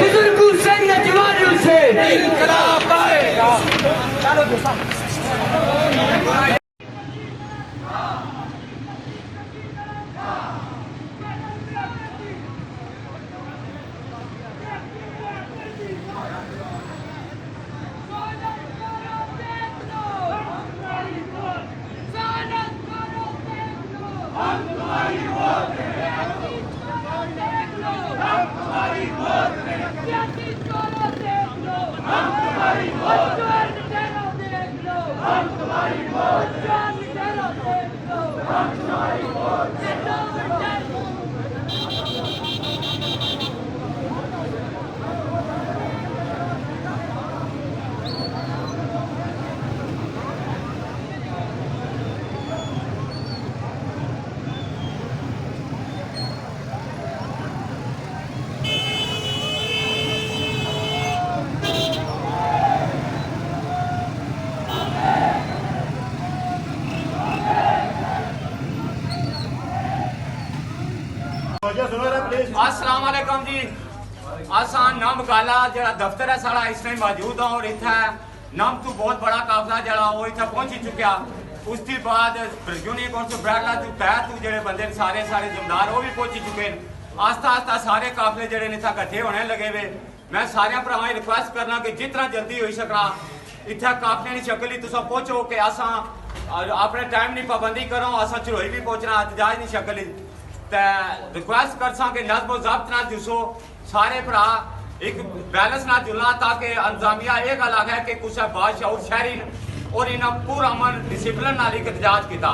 बुजुर्ग हुसैन या जवान हुसैन इंकलाब आएगा। चलो दोस्तों अस्सलाम वालेकुम जी। असा नम गाला जरा दफ्तर है सारा इस टाइम मौजूद हूँ और इतना नम तो बहुत बड़ा काफिला जरा वो इतना पहुंच ही चुका। उसके बाद यूनियन कौंसिल ब्राडला तू तहत तू जेडे बंदे सारे जिम्मेदार वो भी पहुंची चुके हैं। आस्ता आस्ता सारे काफिले जेडे ने इकट्ठे होने लगे वे। मैं सारे भरावां रिक्वेस्ट करना कि जितना जल्दी हो सकना इतना काफिले की शक्ल ही तुसा पहुंचो कि असा अपने टाइम की पाबंदी करो। असा चरोई भी पहुंचना एहतजाज की शक्ल रिक्वेस्ट कर कि नज़्म ज़ब्त ना दिसो सारे भरा एक बैलेंस ना जुलना ताकि इंतजामिया ये गल आखे कि कुछ बादशाह शहरी और इन्हें पूरा अमन डिसिपलिन नाल एक एहतजाज किया।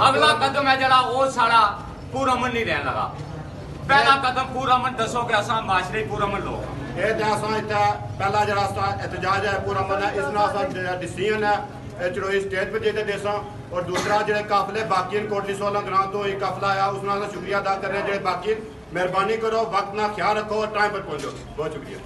अगला कदम है जरा वो सारा पूरा अमन नहीं रहने लगा। पहला कदम पूरा अमन दसो कि असा माशरे पूरा अमन लोग पहला जरा एहतजाज है पूरा अमन है इसना डिसीजन है चरोई स्टेज पर जेते देसा और दूसरा जो काफिले बाकी कोटली 16 ग्रां तो एक काफिला आया उसना शुक्रिया अदा कर रहे हैं। जो बाकी मेहरबानी करो वक्त ना ख्याल रखो और टाइम पर पहुंचो। बहुत शुक्रिया।